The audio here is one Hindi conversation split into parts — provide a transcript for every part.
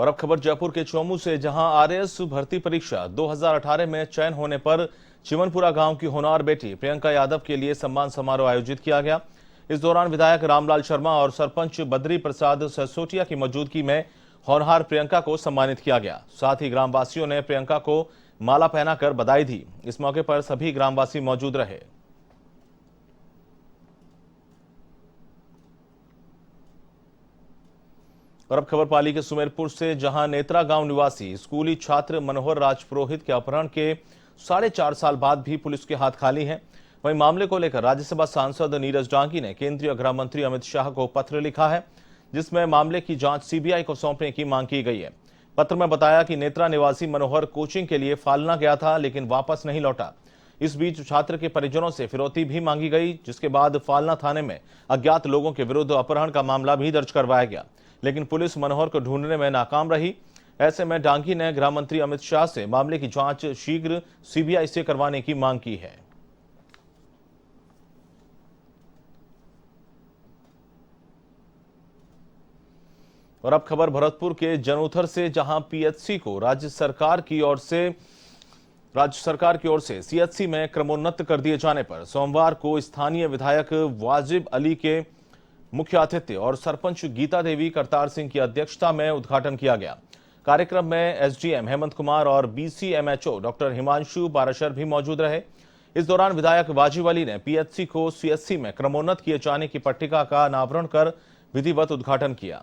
और अब खबर जयपुर के चौमू से, जहां आरएएस भर्ती परीक्षा 2018 में चयन होने पर चिमनपुरा गांव की होनहार बेटी प्रियंका यादव के लिए सम्मान समारोह आयोजित किया गया। इस दौरान विधायक रामलाल शर्मा और सरपंच बद्री प्रसाद ससोटिया की मौजूदगी में होनहार प्रियंका को सम्मानित किया गया। साथ ही ग्रामवासियों ने प्रियंका को माला पहनाकर बधाई दी। इस मौके पर सभी ग्रामवासी मौजूद रहे। और अब खबर पाली के सुमेरपुर से, जहां नेत्रा गांव निवासी स्कूली छात्र मनोहर राज पुरोहित के अपहरण के 4.5 साल बाद भी पुलिस के हाथ खाली हैं। वहीं मामले को लेकर राज्यसभा सांसद नीरज डांगी ने केंद्रीय गृह मंत्री अमित शाह को पत्र लिखा है, जिसमें मामले की जांच सीबीआई को सौंपने की मांग की गई है। पत्र में बताया कि नेत्रा निवासी मनोहर कोचिंग के लिए फालना गया था, लेकिन वापस नहीं लौटा। इस बीच छात्र के परिजनों से फिरौती भी मांगी गई, जिसके बाद फालना थाने में अज्ञात लोगों के विरुद्ध अपहरण का मामला भी दर्ज करवाया गया, लेकिन पुलिस मनोहर को ढूंढने में नाकाम रही। ऐसे में डांगी ने गृह मंत्री अमित शाह से मामले की जांच शीघ्र सीबीआई से करवाने की मांग की है। और अब खबर भरतपुर के जनूथर से, जहां पीएचसी को राज्य सरकार की ओर से सीएचसी में क्रमोन्नत कर दिए जाने पर सोमवार को स्थानीय विधायक वाजिब अली के मुख्य अतिथि और सरपंच गीता देवी करतार सिंह की अध्यक्षता में उद्घाटन किया गया। कार्यक्रम में एसडीएम हेमंत कुमार और बीसीएमएचओ डॉक्टर हिमांशु पाराशर भी मौजूद रहे। इस दौरान विधायक वाजिब अली ने पीएचसी को सीएचसी में क्रमोन्नत किए जाने की पट्टिका का अनावरण कर विधिवत उद्घाटन किया।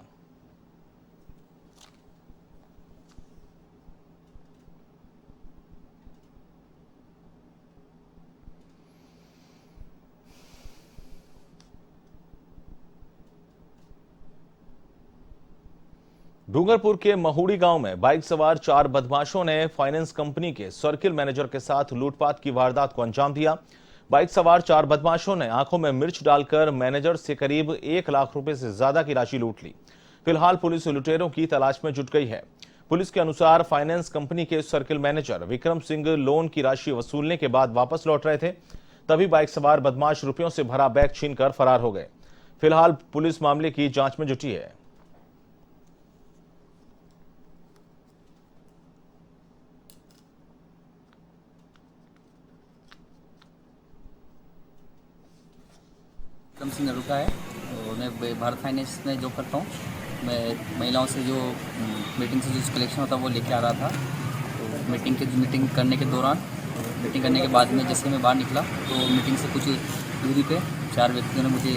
डूंगरपुर के महुड़ी गांव में बाइक सवार 4 बदमाशों ने फाइनेंस कंपनी के सर्किल मैनेजर के साथ लूटपाट की वारदात को अंजाम दिया। बाइक सवार 4 बदमाशों ने आंखों में मिर्च डालकर मैनेजर से करीब 1 लाख रुपए से ज्यादा की राशि लूट ली। फिलहाल पुलिस लुटेरों की तलाश में जुट गई है। पुलिस के अनुसार फाइनेंस कंपनी के circle manager Vikram Singh loan की राशि वसूलने के बाद वापस लौट रहे थे, तभी बाइक सवार बदमाश रुपयों से भरा बैग छीनकर फरार हो गए। फिलहाल पुलिस मामले की जांच में जुटी है। विक्रम सिंह रुका है और मैं भारत फाइनेंस में जॉब करता हूँ। मैं महिलाओं से जो मीटिंग से जो कलेक्शन होता है वो लेके आ रहा था। तो मीटिंग करने के दौरान मीटिंग करने के बाद में जैसे मैं बाहर निकला तो मीटिंग से कुछ दूरी पे 4 व्यक्तियों ने मुझे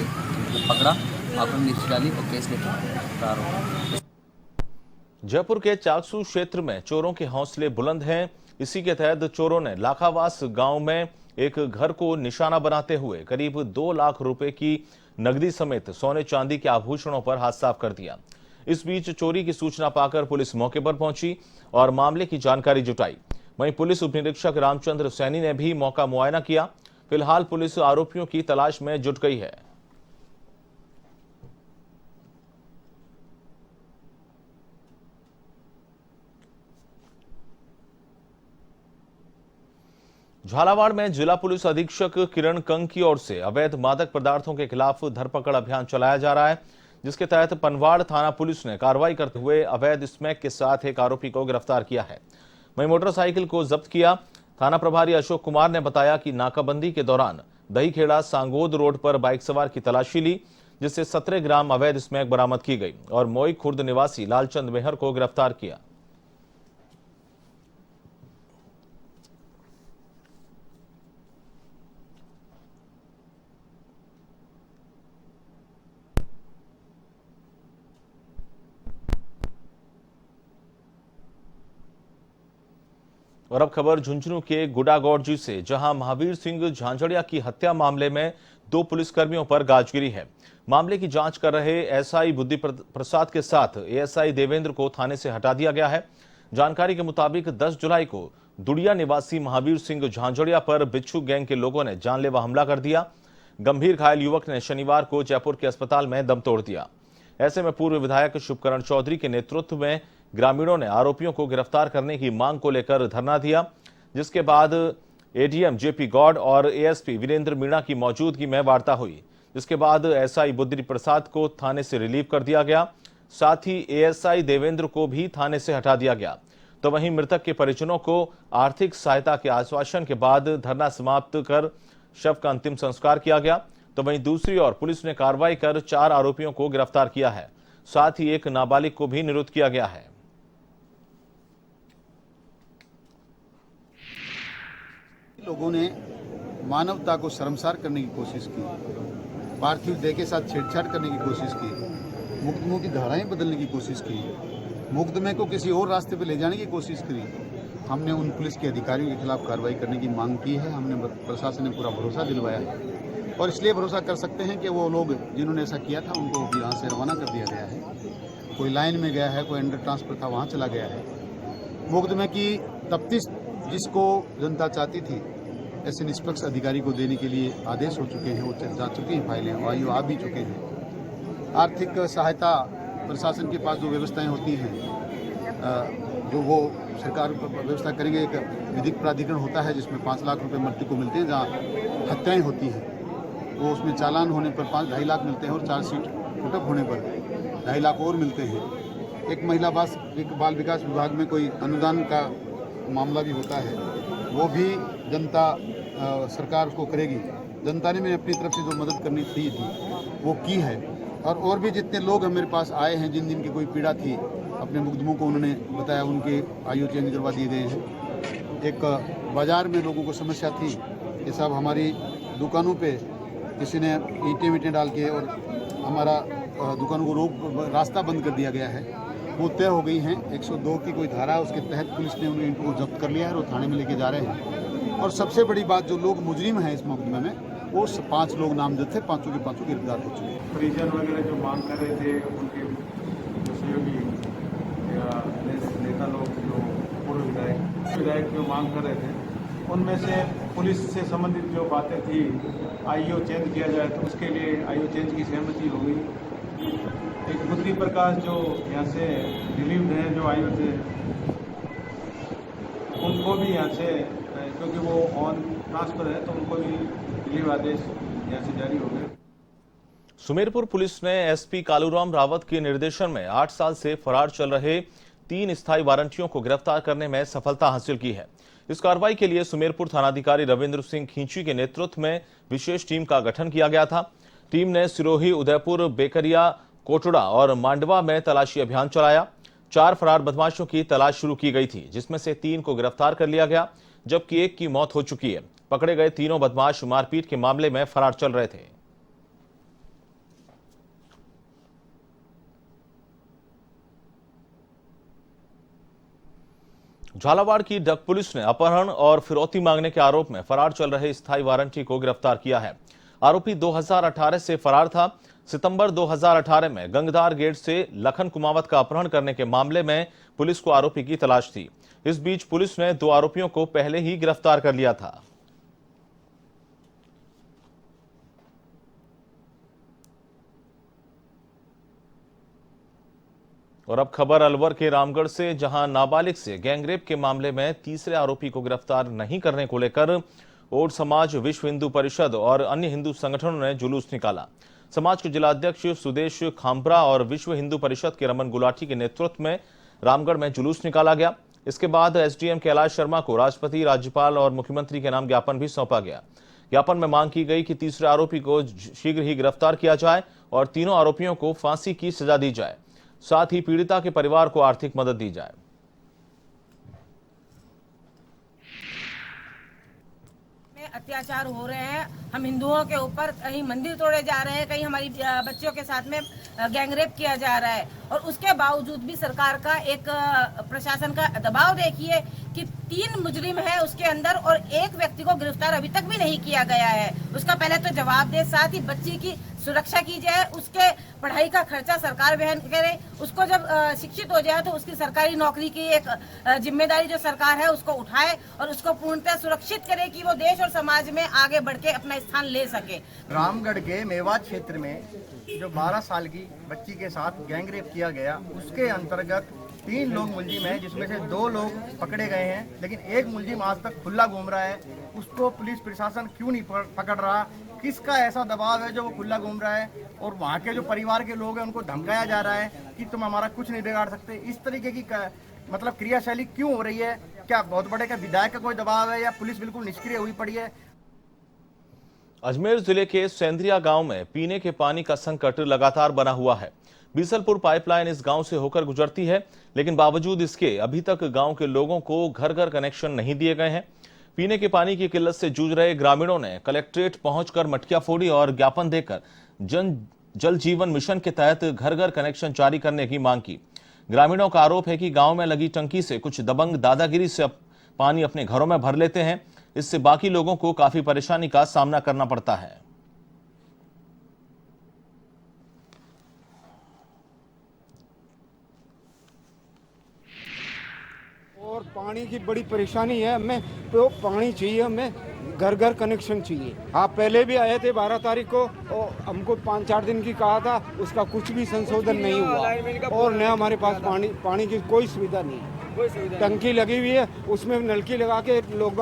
पकड़ा, आंखों में मिर्च डाली और केस लेकर फरार हो गए। जयपुर के चाकसू क्षेत्र में चोरों के हौसले बुलंद हैं। इसी के तहत चोरों ने लाखावास गांव में एक घर को निशाना बनाते हुए करीब 2 लाख रुपए की नकदी समेत सोने चांदी के आभूषणों पर हाथ साफ कर दिया। इस बीच चोरी की सूचना पाकर पुलिस मौके पर पहुंची और मामले की जानकारी जुटाई। वहीं पुलिस उप निरीक्षक रामचंद्र सैनी ने भी मौका मुआयना किया। फिलहाल पुलिस आरोपियों की तलाश में जुट गई है। झालावाड़ में जिला पुलिस अधीक्षक किरण कंग की ओर से अवैध मादक पदार्थों के खिलाफ धरपकड़ अभियान चलाया जा रहा है, जिसके तहत पनवाड़ थाना पुलिस ने कार्रवाई करते हुए अवैध स्मैक के साथ एक आरोपी को गिरफ्तार किया है। वहीं मोटरसाइकिल को जब्त किया। थाना प्रभारी अशोक कुमार ने बताया कि नाकाबंदी के दौरान दहीखेड़ा सांगोद रोड पर बाइक सवार की तलाशी ली, जिससे 17 ग्राम अवैध स्मैक बरामद की गई और मोई खुर्द निवासी लालचंद मेहर को गिरफ्तार किया। और अब खबर झुंझुनू के गुडागौड़जी से, जहां महावीर सिंह झांझड़िया की हत्या मामले में 2 पुलिसकर्मियों पर गाज गिरी है। मामले की जांच कर रहे एसआई बुद्धि प्रसाद के साथ एएसआई देवेंद्र को थाने से हटा दिया गया है। जानकारी के मुताबिक 10 जुलाई को दुड़िया निवासी महावीर सिंह झांझड़िया पर बिच्छू गैंग के लोगों ने जानलेवा हमला कर दिया। गंभीर घायल युवक ने शनिवार को जयपुर के अस्पताल में दम तोड़ दिया। ऐसे में पूर्व विधायक शुभकरण चौधरी के नेतृत्व में ग्रामीणों ने आरोपियों को गिरफ्तार करने की मांग को लेकर धरना दिया, जिसके बाद एडीएम जेपी गौड़ और एएसपी वीरेंद्र मीणा की मौजूदगी में वार्ता हुई, जिसके बाद एसआई बुद्धि प्रसाद को थाने से रिलीव कर दिया गया। साथ ही एएसआई देवेंद्र को भी थाने से हटा दिया गया। तो वहीं मृतक के परिजनों को आर्थिक सहायता के आश्वासन के बाद धरना समाप्त कर शव का अंतिम संस्कार किया गया। तो वहीं दूसरी ओर पुलिस ने कार्रवाई कर 4 आरोपियों को गिरफ्तार किया है। साथ ही एक नाबालिग को भी निरुद्ध किया गया है। लोगों ने मानवता को शर्मसार करने की कोशिश की, पार्थिव देह के साथ छेड़छाड़ करने की कोशिश की, मुकदमों की धाराएं बदलने की कोशिश की, मुकदमे को किसी और रास्ते पर ले जाने की कोशिश करी। हमने उन पुलिस के अधिकारियों के खिलाफ कार्रवाई करने की मांग की है। हमने प्रशासन ने पूरा भरोसा दिलवाया है और इसलिए भरोसा कर सकते हैं कि वो लोग जिन्होंने ऐसा किया था उनको भी यहाँ से रवाना कर दिया गया है। कोई लाइन में गया है, कोई अंडर ट्रांसफर था, वहाँ चला गया है। मुकदमे की तफ्तीश जिसको जनता चाहती थी, ऐसे निष्पक्ष अधिकारी को देने के लिए आदेश हो चुके हैं, वो जा चुकी हैं फाइलें, वायु आ भी चुके हैं। आर्थिक सहायता प्रशासन के पास जो व्यवस्थाएं होती हैं, जो वो सरकार व्यवस्था करेंगे। एक विधिक प्राधिकरण होता है जिसमें 5 लाख रुपए मृत्यु को मिलते हैं, जहाँ हत्याएं होती हैं वो उसमें चालान होने पर 2.5 लाख मिलते हैं और चार्जशीट फुटअप होने पर 2.5 लाख और मिलते हैं। एक महिला बाल विकास विभाग में कोई अनुदान का मामला भी होता है, वो भी जनता सरकार को करेगी। जनता ने अपनी तरफ से जो मदद करनी थी वो की है। और भी जितने लोग मेरे पास आए हैं, जिन जिनकी कोई पीड़ा थी, अपने मुकदमों को उन्होंने बताया, उनके आयु चेंज करवा दिए गए हैं। एक बाज़ार में लोगों को समस्या थी कि साहब हमारी दुकानों पे किसी ने ईंटें डाल के और हमारा दुकानों को रास्ता बंद कर दिया गया है, वो तय हो गई हैं। 102 की कोई धारा है, उसके तहत पुलिस ने उन्हें इनको जब्त कर लिया है और थाने में लेके जा रहे हैं। और सबसे बड़ी बात, जो लोग मुजरिम हैं इस मुकदमे में, वो 5 लोग नामजद थे, 5 के 5 गिरफ्तार हो चुके हैं। परिजन वगैरह जो मांग कर रहे थे, उनके सहयोगी या नेता लोग, जो पूर्व विधायक जो मांग कर रहे थे, उनमें से पुलिस से संबंधित जो बातें थी, आईओ चेंज किया जाए तो उसके लिए आईओ चेंज की सहमति हो गई। एक बुद्धि प्रकाश जो यहाँ से रिलीव्ड हैं, जो आईओ थे, उनको भी यहाँ से, क्योंकि वो ऑन ट्रांसफर है, तो उनको भी रिलीव आदेश यहाँ से जारी हो गए। सुमेरपुर पुलिस ने एसपी कालूराम रावत के निर्देशन में 8 साल से फरार चल रहे 3 स्थायी वारंटियों को गिरफ्तार करने में सफलता हासिल की है। इस कार्रवाई के लिए सुमेरपुर थानाधिकारी रविंद्र सिंह खींची के नेतृत्व में विशेष टीम का गठन किया गया था। टीम ने सिरोही, उदयपुर, बेकरिया, कोटड़ा और मांडवा में तलाशी अभियान चलाया। 4 फरार बदमाशों की तलाश शुरू की गई थी, जिसमें से 3 को गिरफ्तार कर लिया गया, जबकि 1 की मौत हो चुकी है। पकड़े गए तीनों बदमाश मारपीट के मामले में फरार चल रहे थे। झालावाड़ की डग पुलिस ने अपहरण और फिरौती मांगने के आरोप में फरार चल रहे स्थायी वारंटी को गिरफ्तार किया है। आरोपी 2018 से फरार था। सितंबर 2018 में गंगदार गेट से लखन कुमावत का अपहरण करने के मामले में पुलिस को आरोपी की तलाश थी। इस बीच पुलिस ने 2 आरोपियों को पहले ही गिरफ्तार कर लिया था। और अब खबर अलवर के रामगढ़ से, जहां नाबालिग से गैंगरेप के मामले में तीसरे आरोपी को गिरफ्तार नहीं करने को लेकर ओड समाज, विश्व हिंदू परिषद और अन्य हिंदू संगठनों ने जुलूस निकाला। समाज के जिलाध्यक्ष सुदेश खाम्बरा और विश्व हिंदू परिषद के रमन गुलाटी के नेतृत्व में रामगढ़ में जुलूस निकाला गया। इसके बाद एसडीएम कैलाश शर्मा को राष्ट्रपति, राज्यपाल और मुख्यमंत्री के नाम ज्ञापन भी सौंपा गया। ज्ञापन में मांग की गई कि तीसरे आरोपी को शीघ्र ही गिरफ्तार किया जाए और तीनों आरोपियों को फांसी की सजा दी जाए। साथ ही पीड़िता के परिवार को आर्थिक मदद दी जाए। अत्याचार हो रहे हैं, हम हिंदुओं के ऊपर कहीं मंदिर तोड़े जा रहे हैं, कहीं हमारी बच्चियों के साथ में गैंगरेप किया जा रहा है, और उसके बावजूद भी सरकार का एक प्रशासन का दबाव देखिए कि 3 मुजरिम है उसके अंदर और 1 व्यक्ति को गिरफ्तार अभी तक भी नहीं किया गया है। उसका पहले तो जवाब दे, साथ ही बच्ची की सुरक्षा की जाए, उसके पढ़ाई का खर्चा सरकार वहन करे, उसको जब शिक्षित हो जाए तो उसकी सरकारी नौकरी की एक जिम्मेदारी जो सरकार है उसको उठाए और उसको पूर्णतः सुरक्षित करे कि वो देश और समाज में आगे बढ़ के अपना स्थान ले सके। रामगढ़ के मेवात क्षेत्र में जो 12 साल की बच्ची के साथ गैंगरेप किया गया, उसके अंतर्गत 3 लोग मुलजिम हैं, जिसमें से 2 लोग पकड़े गए हैं, लेकिन एक मुलजिम आज तक खुला घूम रहा है। उसको पुलिस प्रशासन क्यों नहीं पकड़ रहा? किसका ऐसा दबाव है जो वो खुला घूम रहा है? और वहाँ के जो परिवार के लोग हैं उनको धमकाया जा रहा है कि तुम हमारा कुछ नहीं बिगाड़ सकते। इस तरीके की मतलब क्रियाशैली क्यों हो रही है? क्या बहुत बड़े का विधायक का कोई दबाव है या पुलिस बिल्कुल निष्क्रिय हुई पड़ी है? अजमेर जिले के सेंद्रिया गांव में पीने के पानी का संकट लगातार बना हुआ है। बीसलपुर पाइपलाइन इस गांव से होकर गुजरती है, लेकिन बावजूद इसके अभी तक गांव के लोगों को घर घर कनेक्शन नहीं दिए गए हैं। पीने के पानी की किल्लत से जूझ रहे ग्रामीणों ने कलेक्ट्रेट पहुंचकर मटकियां फोड़ी और ज्ञापन देकर जल जीवन मिशन के तहत घर घर कनेक्शन जारी करने की मांग की। ग्रामीणों का आरोप है कि गांव में लगी टंकी से कुछ दबंग दादागिरी से पानी अपने घरों में भर लेते हैं। इससे बाकी लोगों को काफी परेशानी का सामना करना पड़ता है। और पानी की बड़ी परेशानी है हमें, तो पानी चाहिए, हमें घर घर कनेक्शन चाहिए। आप पहले भी आए थे 12 तारीख को और हमको 5-4 दिन की कहा था, उसका कुछ भी संशोधन नहीं हुआ और न हमारे पास पानी की कोई सुविधा नहीं है। टंकी लगी हुई है, उसमें नलकी लगा के लोग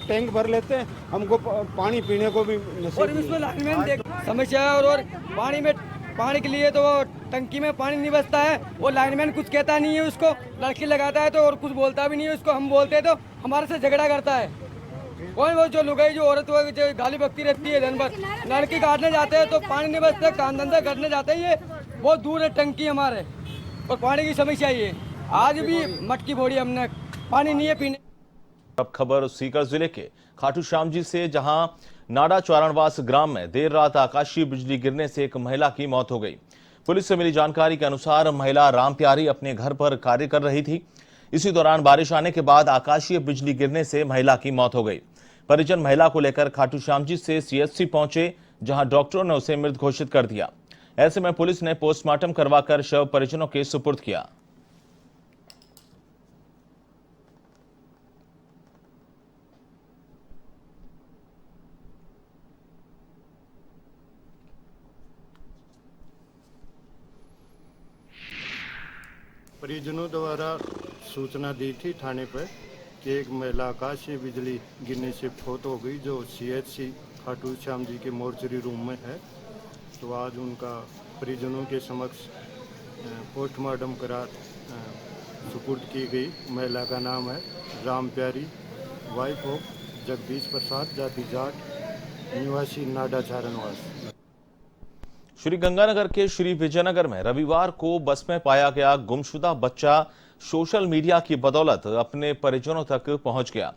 टैंक भर लेते हैं, हमको पानी पीने को भी और इसमें लाइनमैन देख समस्या है। और पानी के लिए तो टंकी में पानी नहीं बचता है, वो लाइनमैन कुछ कहता नहीं है, उसको लड़की लगाता है तो और कुछ बोलता भी नहीं है उसको। हम बोलते हैं तो हमारे से झगड़ा करता है। कौन वो जो लुगाई जो औरत जो गाली बकती रहती है दिन भर, लड़की काटने जाते हैं तो पानी नहीं बचता, काम धंधा करने जाते हैं, ये बहुत दूर है टंकी हमारे और पानी की समस्या ये। आज भी मटकी फोड़ी हमने, पानी नहीं है पीने। अब खबर सीकर जिले के खाटू श्याम जी से, जहां नाडा चौरानवास ग्राम में देर रात आकाशीय बिजली गिरने से एक महिला की मौत हो गई। पुलिस से मिली जानकारी के अनुसार महिला राम प्यारी अपने घर पर कार्य कर रही थी। इसी दौरान बारिश आने के बाद आकाशीय बिजली गिरने से महिला की मौत हो गई। परिजन महिला को लेकर खाटू श्याम जी से सीएचसी पहुंचे, जहां डॉक्टरों ने उसे मृत घोषित कर दिया। ऐसे में पुलिस ने पोस्टमार्टम करवाकर शव परिजनों के सुपुर्द किया। परिजनों द्वारा सूचना दी थी थाने पर कि एक महिला आकाशीय बिजली गिरने से फौत हो गई, जो सीएचसी खाटू श्याम जी के मोर्चरी रूम में है। तो आज उनका परिजनों के समक्ष पोस्टमार्टम करा सुपुर्द की गई। महिला का नाम है राम प्यारी, वाइफ ऑफ जगदीश प्रसाद, जाति जाट, निवासी नाडा चौरानवास। श्री गंगानगर के श्री विजयनगर में रविवार को बस में पाया गया गुमशुदा बच्चा सोशल मीडिया की बदौलत अपने परिजनों तक पहुंच गया।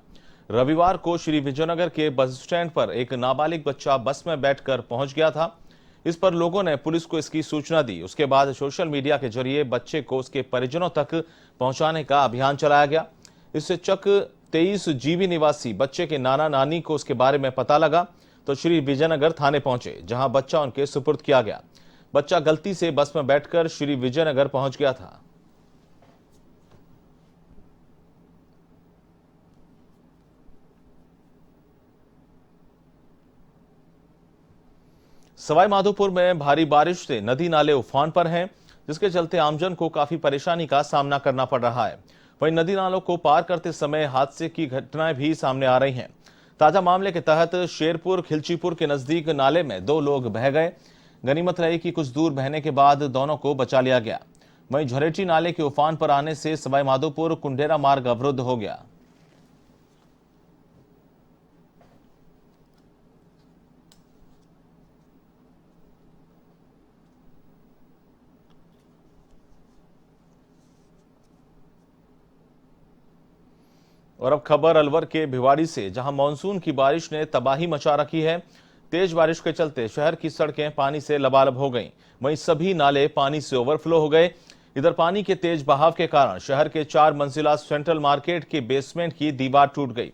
रविवार को श्री विजयनगर के बस स्टैंड पर एक नाबालिग बच्चा बस में बैठकर पहुंच गया था। इस पर लोगों ने पुलिस को इसकी सूचना दी। उसके बाद सोशल मीडिया के जरिए बच्चे को उसके परिजनों तक पहुंचाने का अभियान चलाया गया। इससे चक 23 जीबी निवासी बच्चे के नाना नानी को उसके बारे में पता लगा तो श्री विजयनगर थाने पहुंचे, जहां बच्चा उनके सुपुर्द किया गया। बच्चा गलती से बस में बैठकर श्री विजयनगर पहुंच गया था। सवाई माधोपुर में भारी बारिश से नदी नाले उफान पर हैं, जिसके चलते आमजन को काफी परेशानी का सामना करना पड़ रहा है। वहीं नदी नालों को पार करते समय हादसे की घटनाएं भी सामने आ रही हैं। ताजा मामले के तहत शेरपुर खिलचीपुर के नजदीक नाले में 2 लोग बह गए। गनीमत रही कि कुछ दूर बहने के बाद दोनों को बचा लिया गया। वहीं झरेटी नाले के उफान पर आने से सवाई माधोपुर कुंडेरा मार्ग अवरुद्ध हो गया। और अब खबर अलवर के भिवाड़ी से, जहां मानसून की बारिश ने तबाही मचा रखी है। तेज बारिश के चलते शहर की सड़कें पानी से लबालब हो गईं। वहीं सभी नाले पानी से ओवरफ्लो हो गए। इधर पानी के तेज बहाव के कारण शहर के 4 मंजिला सेंट्रल मार्केट के बेसमेंट की दीवार टूट गई।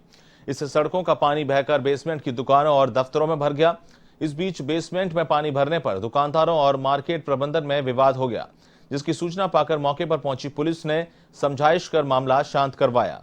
इससे सड़कों का पानी बहकर बेसमेंट की दुकानों और दफ्तरों में भर गया। इस बीच बेसमेंट में पानी भरने पर दुकानदारों और मार्केट प्रबंधन में विवाद हो गया, जिसकी सूचना पाकर मौके पर पहुंची पुलिस ने समझाइश कर मामला शांत करवाया।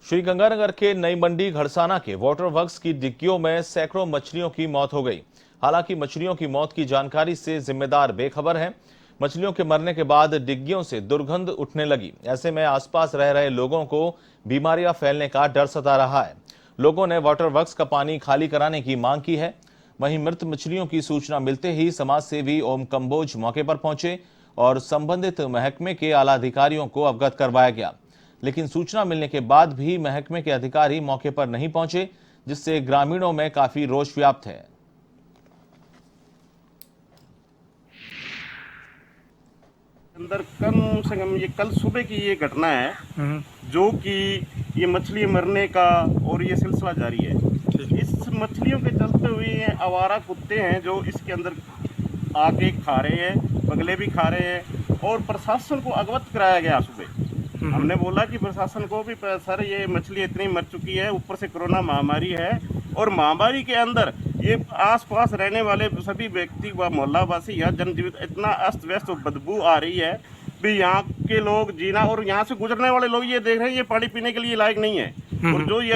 श्रीगंगानगर के नई मंडी घड़साना के वाटर वर्क्स की डिग्गियों में सैकड़ों मछलियों की मौत हो गई। हालांकि मछलियों की मौत की जानकारी से जिम्मेदार बेखबर हैं। मछलियों के मरने के बाद डिग्गियों से दुर्गंध उठने लगी। ऐसे में आसपास रह रहे लोगों को बीमारियां फैलने का डर सता रहा है। लोगों ने वाटर वर्क्स का पानी खाली कराने की मांग की है। वहीं मृत मछलियों की सूचना मिलते ही समाज सेवी ओम कंबोज मौके पर पहुंचे और संबंधित महकमे के आला अधिकारियों को अवगत करवाया गया, लेकिन सूचना मिलने के बाद भी महकमे के अधिकारी मौके पर नहीं पहुंचे, जिससे ग्रामीणों में काफी रोष व्याप्त है। अंदर कम से कम ये कल सुबह की ये घटना है जो कि ये मछली मरने का और ये सिलसिला जारी है। इस मछलियों के चलते हुए ये आवारा कुत्ते हैं जो इसके अंदर आके खा रहे हैं, बगले भी खा रहे हैं और प्रशासन को अवगत कराया गया। सुबह हमने बोला कि प्रशासन को भी सर ये मछली इतनी मर चुकी है, ऊपर से कोरोना महामारी है और महामारी के अंदर ये आसपास रहने वाले सभी व्यक्ति व मोहल्लावासी या जनजीवित इतना अस्त व्यस्त बदबू आ रही है भी यहाँ के लोग जीना और यहाँ से गुजरने वाले लोग ये देख रहे हैं ये पानी पीने के लिए लायक नहीं है। और जो ये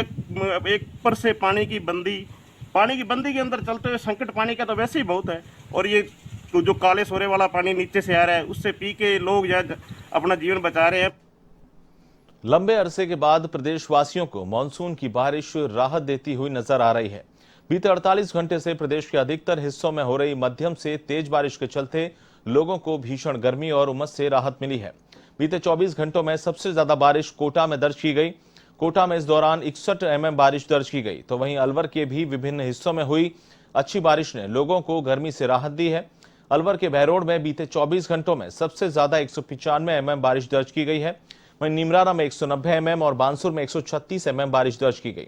एक पर से पानी की बंदी के अंदर चलते हुए संकट पानी का तो वैसे ही बहुत है और ये तो जो काले सोरे वाला पानी नीचे से आ रहा है उससे पी के लोग अपना जीवन बचा रहे हैं। लंबे अरसे के बाद प्रदेशवासियों को मानसून की बारिश राहत देती हुई नजर आ रही है। बीते 48 घंटे से प्रदेश के अधिकतर हिस्सों में हो रही मध्यम से तेज बारिश के चलते लोगों को भीषण गर्मी और उमस से राहत मिली है। बीते 24 घंटों में सबसे ज्यादा बारिश कोटा में दर्ज की गई। कोटा में इस दौरान 61 mm बारिश दर्ज की गई, तो वहीं अलवर के भी विभिन्न हिस्सों में हुई अच्छी बारिश ने लोगों को गर्मी से राहत दी है। अलवर के बहरोड में बीते 24 घंटों में सबसे ज्यादा 195 mm बारिश दर्ज की गई है। वहीं निमराना में 190 mm और बांसुर में 136 mm बारिश दर्ज की गई।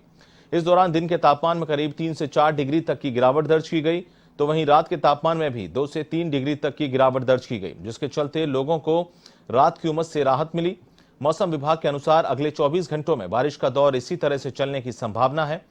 इस दौरान दिन के तापमान में करीब 3 से 4 डिग्री तक की गिरावट दर्ज की गई, तो वहीं रात के तापमान में भी 2 से 3 डिग्री तक की गिरावट दर्ज की गई, जिसके चलते लोगों को रात की उमस से राहत मिली। मौसम विभाग के अनुसार अगले 24 घंटों में बारिश का दौर इसी तरह से चलने की संभावना है।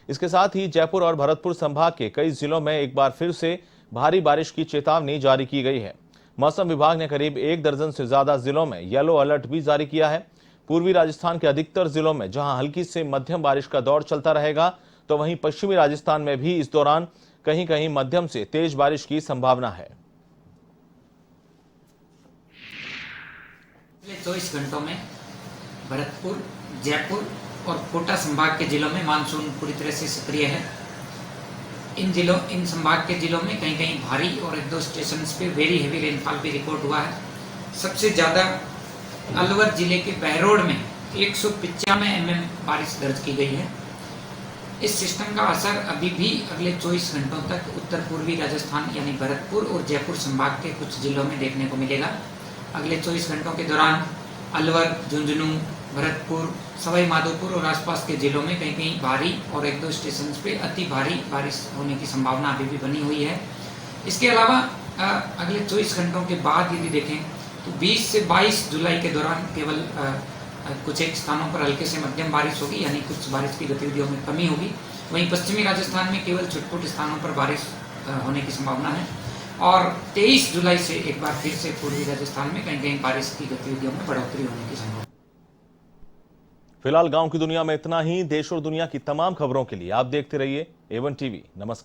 इसके साथ ही जयपुर और भरतपुर संभाग के कई जिलों में एक बार फिर से भारी बारिश की चेतावनी जारी की गई है। मौसम विभाग ने करीब 1 दर्जन से ज्यादा जिलों में येलो अलर्ट भी जारी किया है। पूर्वी राजस्थान के अधिकतर जिलों में जहां हल्की से मध्यम बारिश का दौर चलता रहेगा, तो वहीं पश्चिमी राजस्थान में भी इस दौरान कहीं कहीं मध्यम से तेज बारिश की संभावना है। पिछले 24 घंटों में भरतपुर, जयपुर और कोटा संभाग के जिलों में मानसून पूरी तरह से सक्रिय है। इन संभाग के जिलों में कहीं कहीं भारी और 1-2 स्टेशन पे वेरी हेवी रेनफॉल भी रिकॉर्ड हुआ है। सबसे ज्यादा अलवर जिले के बहरोड में 195 mm बारिश दर्ज की गई है। इस सिस्टम का असर अभी भी अगले 24 घंटों तक उत्तर पूर्वी राजस्थान यानी भरतपुर और जयपुर संभाग के कुछ जिलों में देखने को मिलेगा। अगले 24 घंटों के दौरान अलवर, झुंझुनू, भरतपुर, सवाई माधोपुर और आसपास के जिलों में कहीं कहीं भारी और 1-2 स्टेशन पे अति भारी बारिश होने की संभावना अभी भी बनी हुई है। इसके अलावा अगले 24 घंटों के बाद यदि देखें तो 20 से 22 जुलाई के दौरान केवल कुछ एक स्थानों पर हल्के से मध्यम बारिश होगी, यानी कुछ बारिश की गतिविधियों में कमी होगी। वहीं पश्चिमी राजस्थान में केवल छुटपुट स्थानों पर बारिश होने की संभावना है और 23 जुलाई से एक बार फिर से पूर्वी राजस्थान में कहीं कहीं बारिश की गतिविधियों में बढ़ोतरी होने की संभावना। फिलहाल गांव की दुनिया में इतना ही। देश और दुनिया की तमाम खबरों के लिए आप देखते रहिए A1 TV। नमस्कार।